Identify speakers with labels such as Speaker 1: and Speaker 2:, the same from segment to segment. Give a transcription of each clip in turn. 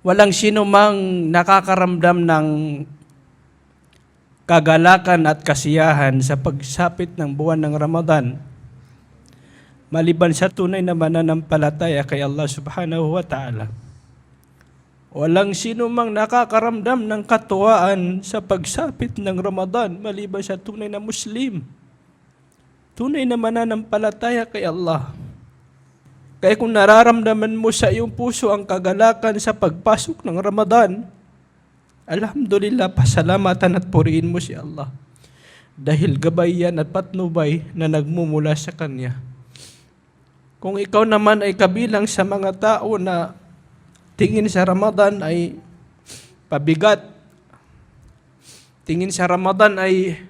Speaker 1: Walang sino mang nakakaramdam ng kagalakan at kasiyahan sa pagsapit ng buwan ng Ramadan, maliban sa tunay na mananampalataya kay Allah subhanahu wa ta'ala. Walang sino mang nakakaramdam ng katuwaan sa pagsapit ng Ramadan, maliban sa tunay na Muslim, tunay na mananampalataya kay Allah. Kaya kung nararamdaman mo sa iyong puso ang kagalakan sa pagpasok ng Ramadan, alhamdulillah, pasalamatan at purihin mo si Allah. Dahil gabay yan at patnubay na nagmumula sa Kanya. Kung ikaw naman ay kabilang sa mga tao na tingin sa Ramadan ay pabigat, tingin sa Ramadan ay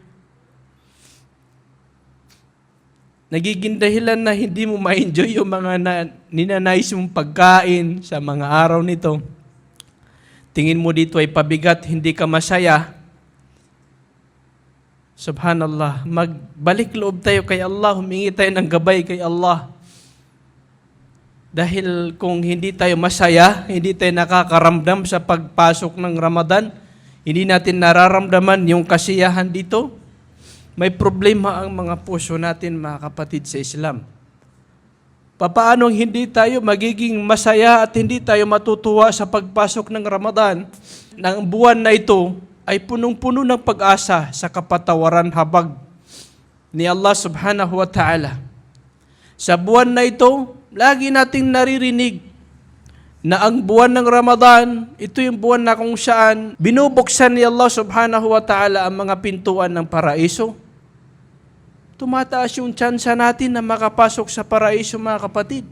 Speaker 1: nagiging dahilan na hindi mo ma-enjoy yung mga ninanais mong pagkain sa mga araw nito. Tingin mo dito ay pabigat, hindi ka masaya. Subhanallah, magbalik loob tayo kay Allah, humingi tayo ng gabay kay Allah. Dahil kung hindi tayo masaya, hindi tayo nakakaramdam sa pagpasok ng Ramadan, hindi natin nararamdaman yung kasiyahan dito, may problema ang mga puso natin, mga kapatid sa Islam. Papaanong hindi tayo magiging masaya at hindi tayo matutuwa sa pagpasok ng Ramadan? Nang buwan na ito ay punong-puno ng pag-asa sa kapatawaran habag ni Allah subhanahu wa ta'ala. Sa buwan na ito, lagi nating naririnig na ang buwan ng Ramadan, ito yung buwan na kung saan binubuksan ni Allah subhanahu wa ta'ala ang mga pintuan ng paraiso. Tumataas yung tsansa natin na makapasok sa paraiso, mga kapatid.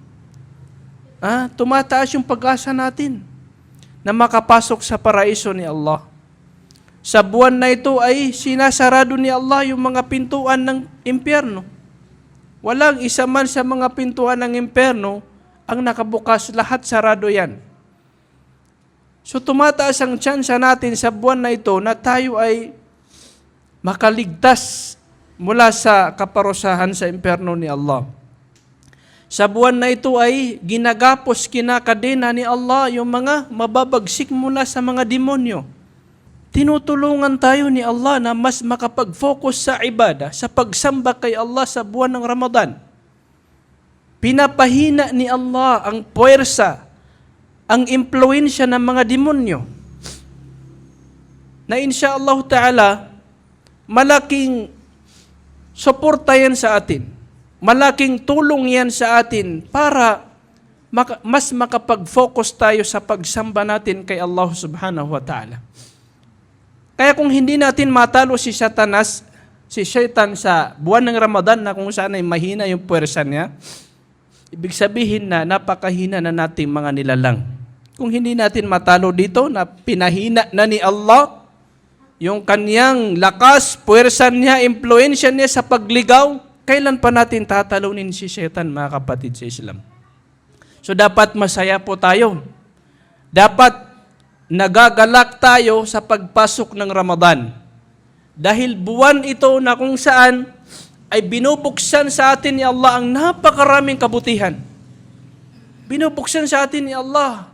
Speaker 1: Tumataas yung pag-asa natin na makapasok sa paraiso ni Allah. Sa buwan na ito ay sinasarado ni Allah yung mga pintuan ng impyerno. Walang isa man sa mga pintuan ng impyerno ang nakabukas, lahat sarado yan. So tumataas ang tsansa natin sa buwan na ito na tayo ay makaligtas mula sa kaparusahan sa impyerno ni Allah. Sa buwan na ito ay ginagapos, kinakadena ni Allah yung mga mababagsik mula sa mga demonyo. Tinutulungan tayo ni Allah na mas makapag-focus sa ibada, sa pagsamba kay Allah sa buwan ng Ramadan. Pinapahina ni Allah ang puwersa, ang impluensya ng mga demonyo. Na insyaallah ta'ala, malaking suporta yan sa atin. Malaking tulong yan sa atin para mas makapag-focus tayo sa pagsamba natin kay Allah subhanahu wa ta'ala. Kaya kung hindi natin matalo si Satanas, si Shaitan sa buwan ng Ramadan na kung saan ay mahina yung puwersa niya, ibig sabihin na napakahina na nating mga nilalang. Kung hindi natin matalo dito na pinahina na ni Allah yung kanyang lakas, puwersa niya, impluensya niya sa pagligaw, kailan pa natin tatalunin si Shaitan, mga kapatid sa Islam? So dapat masaya po tayo. Dapat nagagalak tayo sa pagpasok ng Ramadan. Dahil buwan ito na kung saan ay binubuksan sa atin ni Allah ang napakaraming kabutihan. Binubuksan sa atin ni Allah.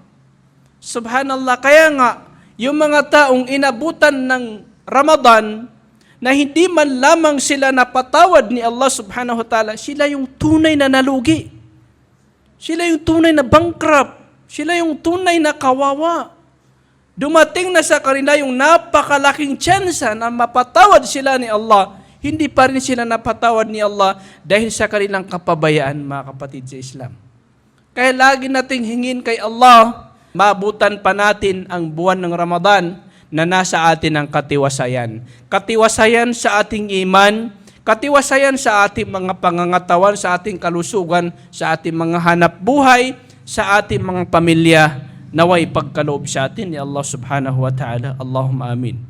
Speaker 1: Subhanallah. Kaya nga, yung mga taong inabutan ng Ramadan na hindi man lamang sila napatawad ni Allah subhanahu wa ta'ala, sila yung tunay na nalugi. Sila yung tunay na bankrupt. Sila yung tunay na kawawa. Dumating na sa kanila yung napakalaking tsansa na mapatawad sila ni Allah. Hindi pa rin sila napatawad ni Allah dahil sa kanilang kapabayaan, mga kapatid sa Islam. Kaya lagi nating hingin kay Allah, maabutan pa natin ang buwan ng Ramadan na nasa atin ang katiwasayan. Katiwasayan sa ating iman, katiwasayan sa ating mga pangangatawan, sa ating kalusugan, sa ating mga hanap buhay, sa ating mga pamilya, naway pagkaloob sa atin ni Allah subhanahu wa ta'ala. Allahumma amin.